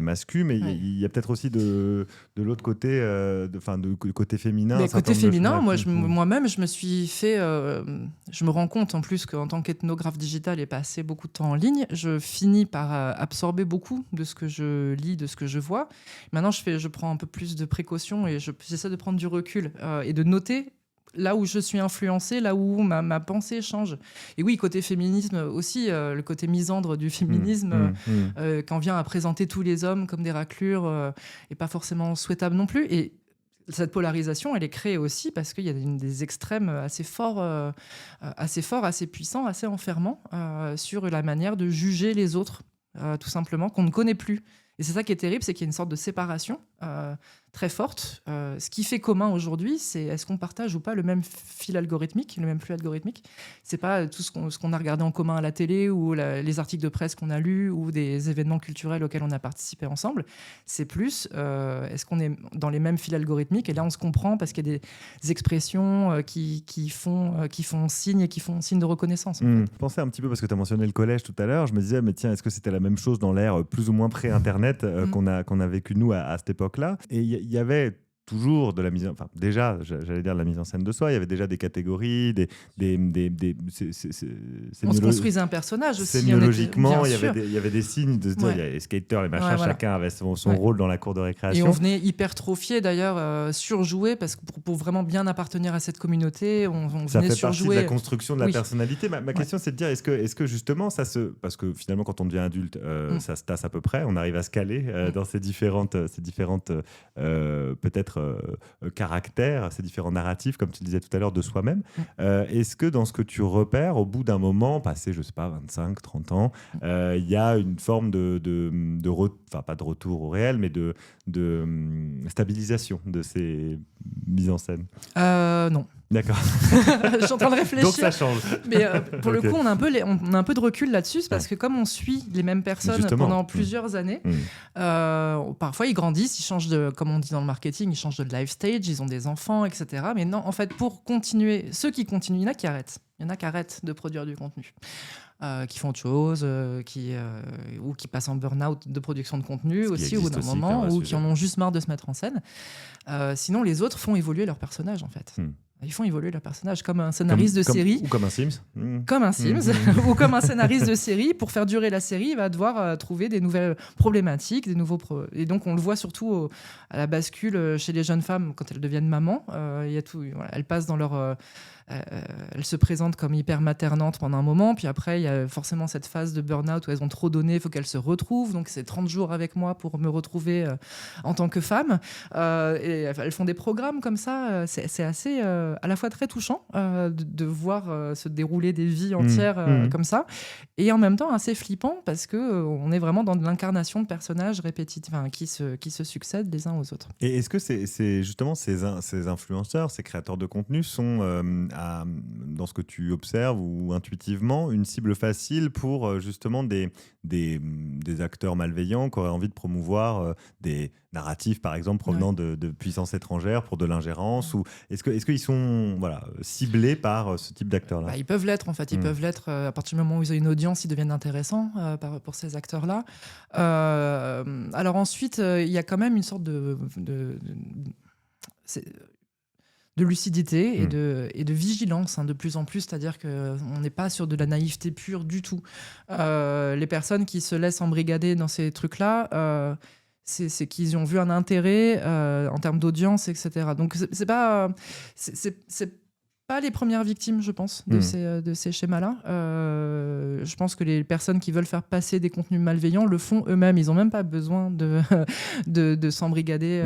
mascus, mais il y a peut-être aussi de l'autre côté, de côté féminin. Mais côté féminin, moi-même, je me rends compte en plus qu'en tant qu'ethnographe digital et passer beaucoup de temps en ligne, je finis par absorber beaucoup de ce que je lis, de ce que je vois. Maintenant, je prends un peu plus de précautions et j'essaie de prendre du recul et de noter là où je suis influencée, là où ma pensée change. Et oui, côté féminisme aussi, le côté misandre du féminisme, quand on vient à présenter tous les hommes comme des raclures, n'est pas forcément souhaitable non plus. Et cette polarisation, elle est créée aussi parce qu'il y a des extrêmes assez forts, assez puissants, assez enfermants sur la manière de juger les autres, tout simplement, qu'on ne connaît plus. Et c'est ça qui est terrible, c'est qu'il y a une sorte de séparation très forte. Ce qui fait commun aujourd'hui, c'est est-ce qu'on partage ou pas le même fil algorithmique, le même flux algorithmique. C'est pas tout ce qu'on a regardé en commun à la télé ou les articles de presse qu'on a lus ou des événements culturels auxquels on a participé ensemble. C'est plus est-ce qu'on est dans les mêmes fils algorithmiques. Et là, on se comprend parce qu'il y a des expressions qui font signe et qui font signe de reconnaissance. Je pensais un petit peu, parce que tu as mentionné le collège tout à l'heure, je me disais, mais tiens, est-ce que c'était la même chose dans l'ère plus ou moins pré-internet qu'on a vécu nous à cette époque-là? Et il y avait toujours de la mise en... Enfin, déjà, j'allais dire de la mise en scène de soi, il y avait déjà des catégories, on se construisait un personnage aussi. Sémiologiquement, il y avait des signes de se dire, il y a les skateurs, les machins, voilà. chacun avait son rôle dans la cour de récréation. Et on venait hypertrophier d'ailleurs, surjouer, parce que pour vraiment bien appartenir à cette communauté, on ça venait fait surjouer. partie de la construction de la personnalité. Ma question, c'est de dire, est-ce que justement, parce que finalement, quand on devient adulte, ça se tasse à peu près, on arrive à se caler dans ces différentes peut-être caractères, ces différents narratifs, comme tu disais tout à l'heure, de soi-même. Est-ce que dans ce que tu repères, au bout d'un moment, passé, je sais pas, 25, 30 ans, il y a une forme pas de retour au réel, mais de stabilisation de ces mises en scène? Non. D'accord. Je suis en train de réfléchir. Donc ça change. Mais pour le coup, on a un peu de recul là-dessus, parce que comme on suit les mêmes personnes pendant plusieurs années, parfois ils grandissent, ils changent comme on dit dans le marketing, ils changent de life stage, ils ont des enfants, etc. Mais non, en fait, pour continuer, ceux qui continuent, il y en a qui arrêtent. Il y en a qui arrêtent de produire du contenu. Qui font autre chose, ou qui passent en burn-out de production de contenu aussi au bout d'un moment, ou qui en ont juste marre de se mettre en scène. Sinon, les autres font évoluer leur personnage, en fait. Ils font évoluer leur personnage comme un scénariste de série. Ou comme un Sims. Comme un Sims, ou comme un scénariste de série. Pour faire durer la série, il va devoir trouver des nouvelles problématiques, et donc on le voit surtout à la bascule chez les jeunes femmes quand elles deviennent mamans. Il y a tout, voilà, elles passent dans leur... elles se présentent comme hyper maternantes pendant un moment, puis après il y a forcément cette phase de burn-out où elles ont trop donné, il faut qu'elles se retrouvent, donc c'est 30 jours avec moi pour me retrouver en tant que femme, et elles font des programmes comme ça. C'est assez à la fois très touchant de voir se dérouler des vies entières comme ça, et en même temps assez flippant parce que on est vraiment dans de l'incarnation de personnages répétitifs, qui se succèdent les uns aux autres. Et est-ce que c'est justement ces influenceurs, ces créateurs de contenu sont dans ce que tu observes ou intuitivement une cible facile pour justement des acteurs malveillants qui auraient envie de promouvoir des narratifs, par exemple, provenant de puissances étrangères pour de l'ingérence, ou est-ce qu'ils sont ciblés par ce type d'acteurs-là? Ils peuvent l'être, en fait. Ils peuvent l'être à partir du moment où ils ont une audience, ils deviennent intéressants pour ces acteurs-là. Alors ensuite, il y a quand même une sorte de lucidité et de vigilance de plus en plus, c'est-à-dire qu'on n'est pas sur de la naïveté pure du tout. Les personnes qui se laissent embrigader dans ces trucs-là, c'est qu'ils ont vu un intérêt en termes d'audience, etc. Donc c'est pas pas les premières victimes, je pense, de ces schémas-là. Je pense que les personnes qui veulent faire passer des contenus malveillants le font eux-mêmes. Ils n'ont même pas besoin de s'embrigader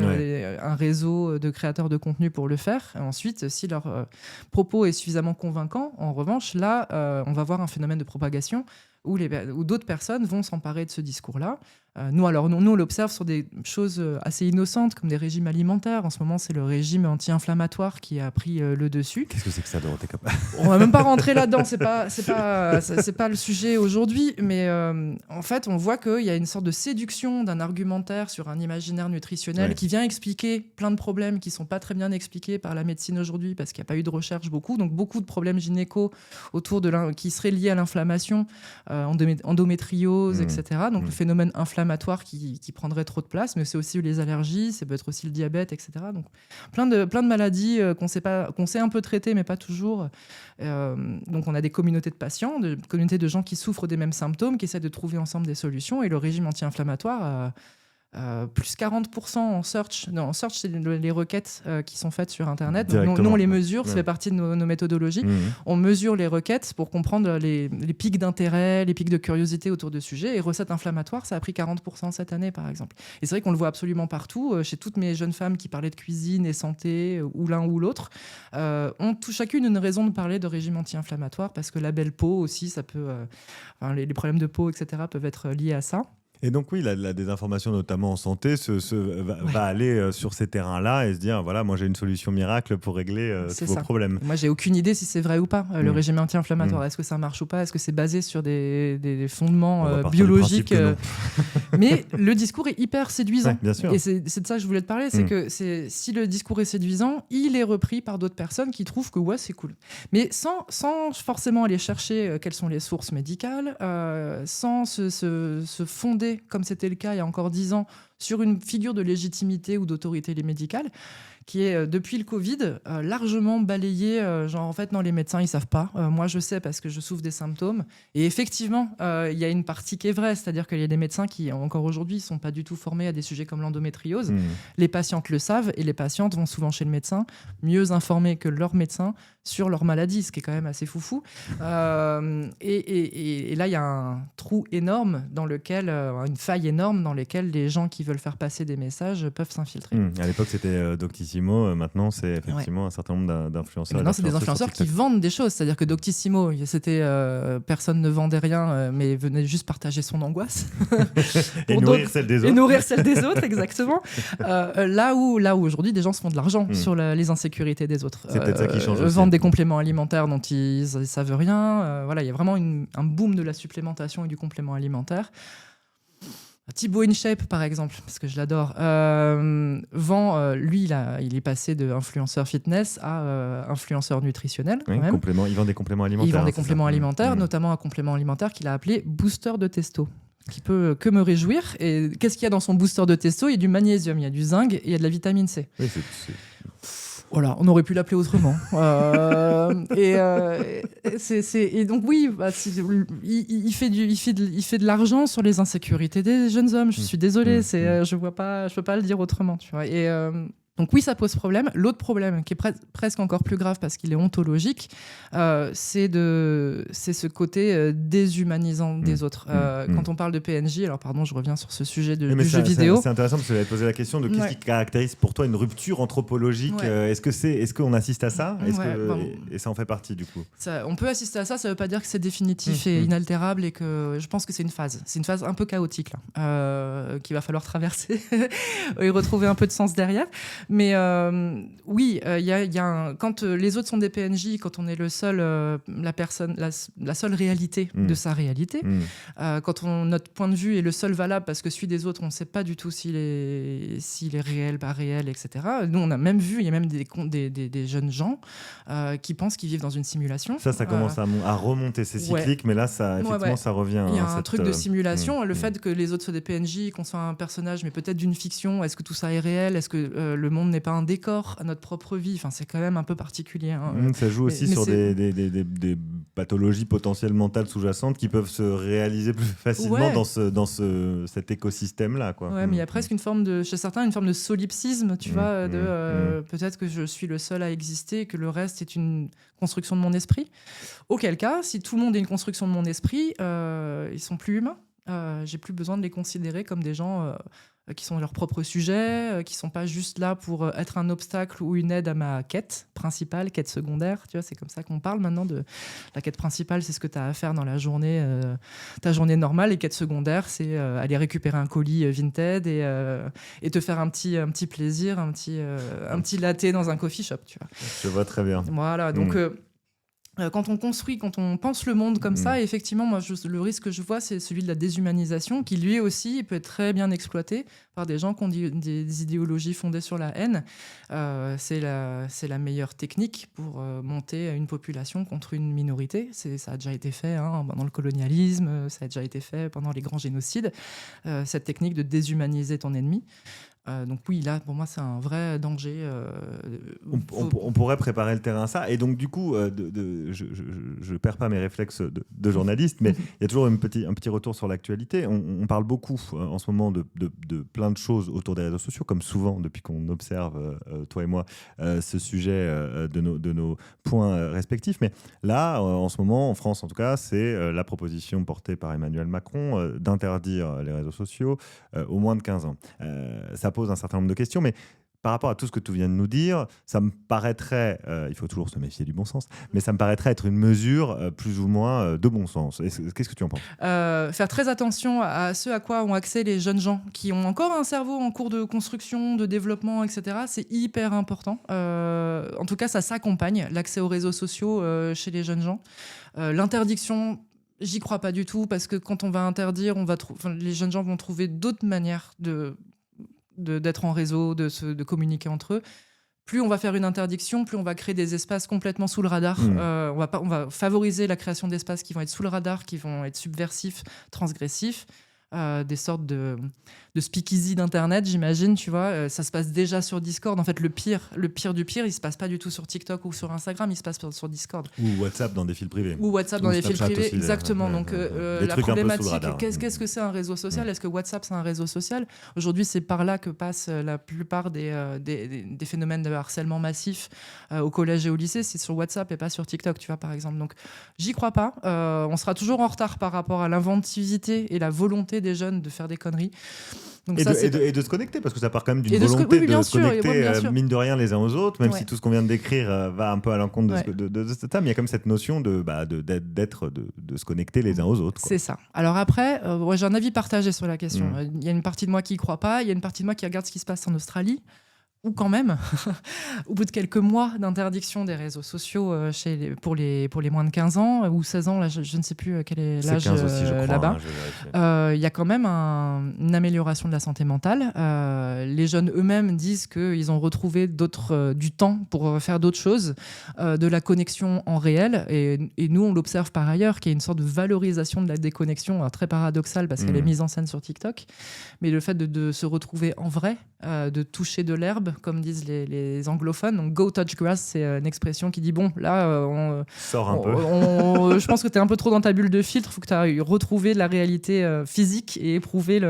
un réseau de créateurs de contenu pour le faire. Et ensuite, si leur propos est suffisamment convaincant, en revanche, là, on va voir un phénomène de propagation où d'autres personnes vont s'emparer de ce discours-là. Nous, on l'observe sur des choses assez innocentes, comme des régimes alimentaires. En ce moment, c'est le régime anti-inflammatoire qui a pris le dessus. Qu'est-ce que c'est que ça, Dorothée Capel ? On va même pas rentrer là-dedans, c'est pas le sujet aujourd'hui, mais en fait, on voit qu'il y a une sorte de séduction d'un argumentaire sur un imaginaire nutritionnel qui vient expliquer plein de problèmes qui sont pas très bien expliqués par la médecine aujourd'hui, parce qu'il n'y a pas eu de recherche donc beaucoup de problèmes gynéco autour qui seraient liés à l'inflammation, endométriose, etc. Donc le phénomène inflammatoire qui prendrait trop de place, mais c'est aussi les allergies, ça peut être aussi le diabète, etc. Donc plein de maladies qu'on sait un peu traiter, mais pas toujours. Donc on a des communautés de patients, des communautés de gens qui souffrent des mêmes symptômes, qui essaient de trouver ensemble des solutions, et le régime anti-inflammatoire plus 40% en search. Non, en search, c'est les requêtes qui sont faites sur Internet. Donc, nous, on les mesure, ça fait partie de nos méthodologies. On mesure les requêtes pour comprendre les pics d'intérêt, les pics de curiosité autour de sujets. Et recettes inflammatoires, ça a pris 40% cette année, par exemple. Et c'est vrai qu'on le voit absolument partout. Chez toutes mes jeunes femmes qui parlaient de cuisine et santé, ou l'un ou l'autre, ont chacune une raison de parler de régime anti-inflammatoire, parce que la belle peau aussi, ça peut... les problèmes de peau, etc., peuvent être liés à ça. Et donc oui, la désinformation, notamment en santé, va aller sur ces terrains-là et se dire, voilà, moi j'ai une solution miracle pour régler tous vos problèmes. Moi, j'ai aucune idée si c'est vrai ou pas, le régime anti-inflammatoire. Est-ce que ça marche ou pas ? Est-ce que c'est basé sur des fondements biologiques Mais le discours est hyper séduisant. Ouais, bien sûr. Et c'est de ça que je voulais te parler. C'est que si le discours est séduisant, il est repris par d'autres personnes qui trouvent que c'est cool. Mais sans forcément aller chercher quelles sont les sources médicales, sans se fonder, comme c'était le cas il y a encore 10 ans, sur une figure de légitimité ou d'autorité médicale, qui est, depuis le Covid, largement balayée. En fait, non, les médecins, ils ne savent pas. Moi, je sais parce que je souffre des symptômes. Et effectivement, il y a une partie qui est vraie, c'est-à-dire qu'il y a des médecins qui, encore aujourd'hui, ne sont pas du tout formés à des sujets comme l'endométriose. Les patientes le savent, et les patientes vont souvent chez le médecin, mieux informées que leur médecin sur leur maladie, ce qui est quand même assez foufou. Et là, il y a un trou énorme une faille énorme dans laquelle les gens qui veulent faire passer des messages peuvent s'infiltrer. À l'époque, c'était Doctissimo. Maintenant, c'est effectivement un certain nombre d'influenceurs. Maintenant, c'est des influenceurs qui vendent des choses. C'est-à-dire que Doctissimo, c'était personne ne vendait rien, mais venait juste partager son angoisse. Et nourrir celle des autres. Et nourrir celle des autres, exactement. Là où aujourd'hui, des gens se font de l'argent sur les insécurités des autres. C'est peut-être ça qui change aussi. Vendent des compléments alimentaires dont ils ne savent rien. Voilà, il y a vraiment un boom de la supplémentation et du complément alimentaire. Thibaut InShape, par exemple, parce que je l'adore, vend, lui, il est passé d'influenceur fitness à influenceur nutritionnel. Oui, il vend des compléments alimentaires. Il vend des compléments alimentaires, notamment un complément alimentaire qu'il a appelé booster de testo, qui peut que me réjouir. Et qu'est-ce qu'il y a dans son booster de testo ? Il y a du magnésium, il y a du zinc et il y a de la vitamine C. Oui, Voilà, on aurait pu l'appeler autrement. Et donc oui, il fait de l'argent sur les insécurités des jeunes hommes. Je suis désolée, je peux pas le dire autrement, tu vois. Et donc oui, ça pose problème. L'autre problème, qui est presque encore plus grave parce qu'il est ontologique, c'est ce côté déshumanisant des autres. Quand on parle de PNJ, alors pardon, je reviens sur ce sujet du jeu vidéo. C'est intéressant parce que j'avais posé la question de qu'est-ce qui caractérise pour toi une rupture anthropologique. Est-ce qu'on assiste à ça ? Et ça en fait partie du coup. On peut assister à ça, ça ne veut pas dire que c'est définitif et inaltérable, et que je pense que c'est une phase. C'est une phase un peu chaotique là, qu'il va falloir traverser et retrouver un peu de sens derrière. Mais oui, quand les autres sont des PNJ, quand on est le seul, la seule réalité de sa réalité, quand notre point de vue est le seul valable parce que celui des autres, on ne sait pas du tout s'il est réel, pas réel, etc. Nous, on a même vu, il y a même des jeunes gens qui pensent qu'ils vivent dans une simulation. Ça commence à remonter, c'est cyclique, mais là, ça revient. Il y a un truc de simulation, le fait que les autres soient des PNJ, qu'on soit un personnage, mais peut-être d'une fiction. Est-ce que tout ça est réel ? Est-ce que le monde n'est pas un décor à notre propre vie ? Enfin, c'est quand même un peu particulier. Ça joue aussi sur des pathologies potentielles mentales sous-jacentes qui peuvent se réaliser plus facilement dans cet écosystème-là, quoi. Ouais, mais il y a presque chez certains, une forme de solipsisme, tu vois, peut-être que je suis le seul à exister et que le reste est une construction de mon esprit. Auquel cas, si tout le monde est une construction de mon esprit, ils sont plus humains. J'ai plus besoin de les considérer comme des gens qui sont leur propre sujet, qui sont pas juste là pour être un obstacle ou une aide à ma quête principale, quête secondaire. Tu vois, c'est comme ça qu'on parle maintenant de la quête principale, c'est ce que tu as à faire dans la journée, ta journée normale. Et quête secondaire, c'est aller récupérer un colis Vinted et te faire un petit plaisir, un petit latte dans un coffee shop. Tu vois. Je vois très bien. Voilà, donc. Quand on construit, quand on pense le monde comme ça, effectivement, moi, le risque que je vois, c'est celui de la déshumanisation, qui lui aussi peut être très bien exploité par des gens qui ont des idéologies fondées sur la haine. C'est la meilleure technique pour monter une population contre une minorité. Ça a déjà été fait pendant le colonialisme, ça a déjà été fait pendant les grands génocides. Cette technique de déshumaniser ton ennemi. Donc oui, là, pour moi, c'est un vrai danger. On pourrait préparer le terrain à ça. Et donc, du coup, je ne perds pas mes réflexes de journaliste, mais il y a toujours un petit retour sur l'actualité. On parle beaucoup en ce moment de plein de choses autour des réseaux sociaux, comme souvent, depuis qu'on observe, toi et moi, ce sujet de nos points respectifs. Mais là, en ce moment, en France en tout cas, c'est la proposition portée par Emmanuel Macron d'interdire les réseaux sociaux aux moins de 15 ans. Ça pose un certain nombre de questions, mais par rapport à tout ce que tu viens de nous dire, ça me paraîtrait, il faut toujours se méfier du bon sens, mais ça me paraîtrait être une mesure plus ou moins de bon sens. Qu'est-ce que tu en penses ? Faire très attention à ce à quoi ont accès les jeunes gens qui ont encore un cerveau en cours de construction, de développement, etc. C'est hyper important. En tout cas, ça s'accompagne, l'accès aux réseaux sociaux chez les jeunes gens. L'interdiction... J'y crois pas du tout, parce que quand on va interdire, les jeunes gens vont trouver d'autres manières d'être en réseau, de communiquer entre eux. Plus on va faire une interdiction, plus on va créer des espaces complètement sous le radar. On va favoriser la création d'espaces qui vont être sous le radar, qui vont être subversifs, transgressifs. Des sortes de speakeasy d'internet, j'imagine, tu vois. Ça se passe déjà sur Discord. En fait, le pire du pire, il se passe pas du tout sur TikTok ou sur Instagram, il se passe sur Discord. Ou WhatsApp dans des fils privés. Aussi, exactement. Donc la problématique, qu'est-ce que c'est un réseau social ? Est-ce que WhatsApp c'est un réseau social ? Aujourd'hui, c'est par là que passent la plupart des phénomènes de harcèlement massif au collège et au lycée. C'est sur WhatsApp et pas sur TikTok, tu vois, par exemple. Donc j'y crois pas. On sera toujours en retard par rapport à l'inventivité et la volonté des jeunes de faire des conneries. Donc et de se connecter, parce que ça part quand même d'une volonté de se connecter, mine de rien, les uns aux autres, même si tout ce qu'on vient de décrire va un peu à l'encontre de ça, mais il y a quand même cette notion de se connecter les uns aux autres, quoi. C'est ça. Alors après, j'ai un avis partagé sur la question. Il y a une partie de moi qui y croit pas, il y a une partie de moi qui regarde ce qui se passe en Australie, où quand même, au bout de quelques mois d'interdiction des réseaux sociaux pour les moins de 15 ans ou 16 ans, là, je ne sais plus quel est l'âge là-bas, il y a quand même une amélioration de la santé mentale. Les jeunes eux-mêmes disent qu'ils ont retrouvé du temps pour faire d'autres choses, de la connexion en réel, et nous on l'observe par ailleurs, qu'il y a une sorte de valorisation de la déconnexion, très paradoxale parce qu'elle est mise en scène sur TikTok, mais le fait de se retrouver en vrai, de toucher de l'herbe, comme disent les anglophones. Donc go touch grass, c'est une expression qui dit bon, là sors un peu. Je pense que tu es un peu trop dans ta bulle de filtre, il faut que tu aies retrouvé la réalité physique et éprouver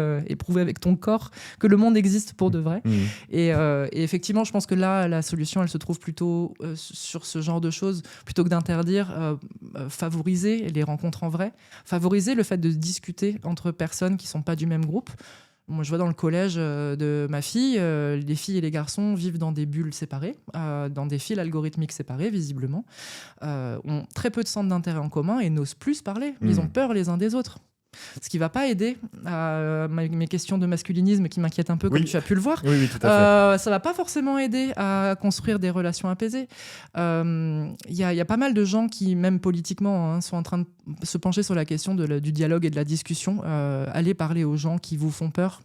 avec ton corps que le monde existe pour de vrai. Et effectivement, je pense que là la solution elle se trouve plutôt sur ce genre de choses, plutôt que d'interdire, favoriser les rencontres en vrai, favoriser le fait de discuter entre personnes qui sont pas du même groupe. Moi, je vois dans le collège de ma fille, les filles et les garçons vivent dans des bulles séparées, dans des fils algorithmiques séparés, visiblement, ont très peu de centres d'intérêt en commun et n'osent plus se parler. Ils ont peur les uns des autres. Ce qui ne va pas aider à mes questions de masculinisme qui m'inquiètent un peu, comme tu as pu le voir. Oui, tout à fait. Ça ne va pas forcément aider à construire des relations apaisées. Il y a pas mal de gens qui, même politiquement, sont en train de se pencher sur la question du dialogue et de la discussion. Allez parler aux gens qui vous font peur.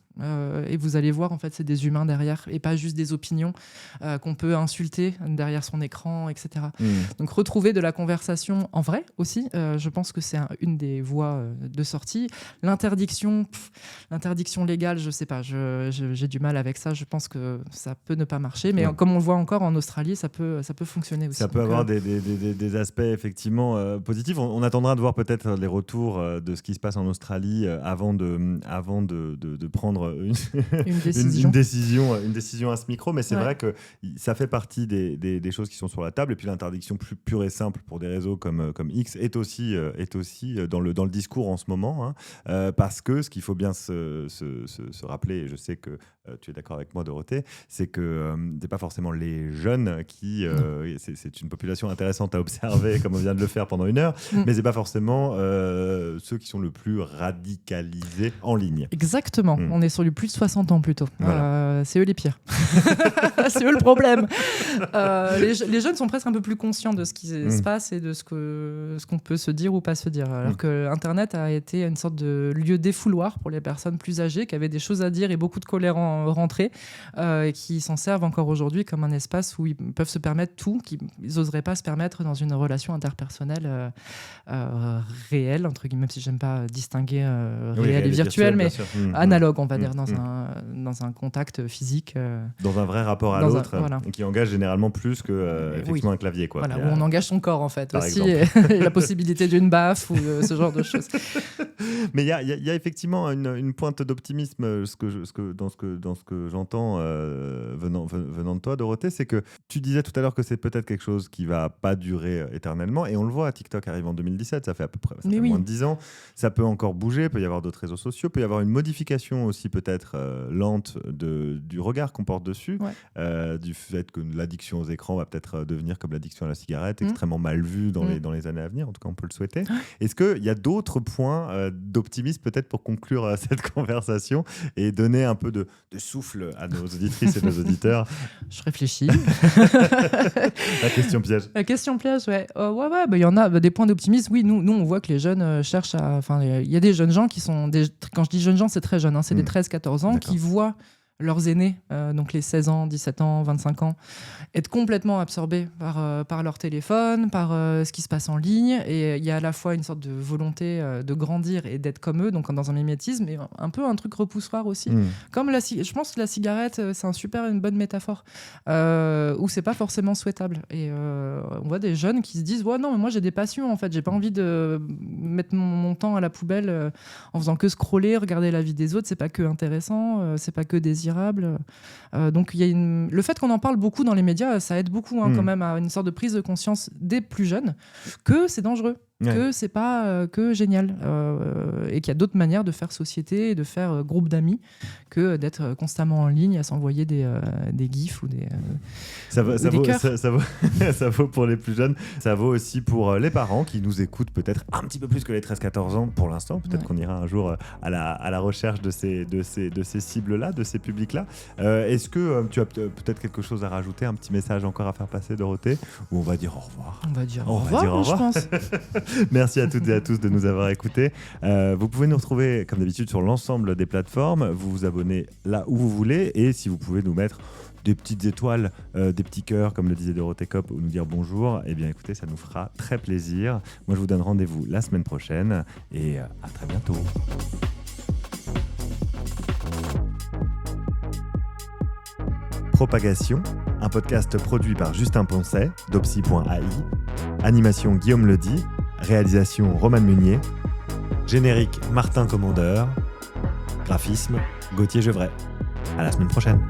Et vous allez voir, en fait, c'est des humains derrière et pas juste des opinions qu'on peut insulter derrière son écran, etc. Donc retrouver de la conversation en vrai aussi, je pense que c'est une des voies de sortie. L'interdiction légale, je sais pas, j'ai du mal avec ça. Je pense que ça peut ne pas marcher, mais comme on le voit encore en Australie, ça peut fonctionner aussi. Ça peut avoir des aspects effectivement positifs. On attendra de voir peut-être les retours de ce qui se passe en Australie avant de prendre une décision à ce micro, mais c'est vrai que ça fait partie des choses qui sont sur la table, et puis l'interdiction plus pure et simple pour des réseaux comme X est aussi dans le discours en ce moment, parce que ce qu'il faut bien se rappeler, et je sais que tu es d'accord avec moi, Dorothée, c'est que c'est pas forcément les jeunes qui c'est une population intéressante à observer comme on vient de le faire pendant 1 heure, mais c'est pas forcément ceux qui sont le plus radicalisés en ligne. Exactement, on est sur du plus de 60 ans plutôt. Voilà. C'est eux les pires. C'est eux le problème. Les jeunes sont presque un peu plus conscients de ce qui se passe et de ce qu'on peut se dire ou pas se dire. Alors que Internet a été une sorte de lieu défouloir pour les personnes plus âgées qui avaient des choses à dire et beaucoup de colère rentrée, et qui s'en servent encore aujourd'hui comme un espace où ils peuvent se permettre tout qu'ils n'oseraient pas se permettre dans une relation interpersonnelle réelle, entre guillemets, même si j'aime pas distinguer réel et virtuel, mais analogue, on va dire, dans un contact physique. Dans un vrai rapport à l'autre, qui engage généralement plus que effectivement un clavier. Où on engage son corps, en fait, aussi, et la possibilité d'une baffe ou ce genre de choses. Mais il y a effectivement une pointe d'optimisme dans ce que j'entends venant de toi, Dorothée, c'est que tu disais tout à l'heure que c'est peut-être quelque chose qui va pas durer éternellement, et on le voit, TikTok arrive en 2017, ça fait à peu près moins de 10 ans, ça peut encore bouger, peut y avoir d'autres réseaux sociaux, peut y avoir une modification aussi peut-être lente du regard qu'on porte dessus, du fait que l'addiction aux écrans va peut-être devenir comme l'addiction à la cigarette, extrêmement mal vue dans les années à venir, en tout cas on peut le souhaiter. Est-ce qu'il y a d'autres points d'optimisme peut-être pour conclure cette conversation et donner un peu de souffle à nos auditrices et nos auditeurs? Je réfléchis. La question piège. La question piège, il y en a des points d'optimisme. Oui, nous on voit que les jeunes cherchent à... il y a des jeunes gens qui sont... Quand je dis jeunes gens, c'est très jeune, c'est des 13-14 ans qui voient leurs aînés, donc les 16 ans, 17 ans, 25 ans, être complètement absorbés par leur téléphone, par ce qui se passe en ligne. Et il y a à la fois une sorte de volonté de grandir et d'être comme eux, donc dans un mimétisme, mais un peu un truc repoussoir aussi. Comme je pense que la cigarette, c'est une bonne métaphore, où c'est pas forcément souhaitable. Et on voit des jeunes qui se disent non, mais moi j'ai des passions, en fait, j'ai pas envie de mettre mon temps à la poubelle en faisant que scroller, regarder la vie des autres, c'est pas que intéressant, c'est pas que désirable. Donc le fait qu'on en parle beaucoup dans les médias, ça aide beaucoup quand même à une sorte de prise de conscience des plus jeunes que c'est dangereux, que c'est pas que génial, et qu'il y a d'autres manières de faire société et de faire groupe d'amis que d'être constamment en ligne à s'envoyer des gifs ou des ça vaut pour les plus jeunes, ça vaut aussi pour les parents qui nous écoutent peut-être un petit peu plus que les 13-14 ans pour l'instant. Peut-être qu'on ira un jour à la recherche de ces cibles-là, de ces publics-là. Est-ce que tu as peut-être quelque chose à rajouter, un petit message encore à faire passer, Dorothée, ou on va dire au revoir? On va dire au revoir, je pense. Merci à toutes et à tous de nous avoir écoutés. Vous pouvez nous retrouver comme d'habitude sur l'ensemble des plateformes. Vous vous abonnez là où vous voulez, et si vous pouvez nous mettre des petites étoiles, des petits cœurs, comme le disait Dorothée Kopp, ou nous dire bonjour, eh bien écoutez, ça nous fera très plaisir. Moi je vous donne rendez-vous la semaine prochaine, et à très bientôt. Propagation, un podcast produit par Justin Poncet, d'Opsy.ai. Animation Guillaume Ledy. Réalisation Roman Munier. Générique Martin Commandeur. Graphisme Gauthier Gevray. À la semaine prochaine.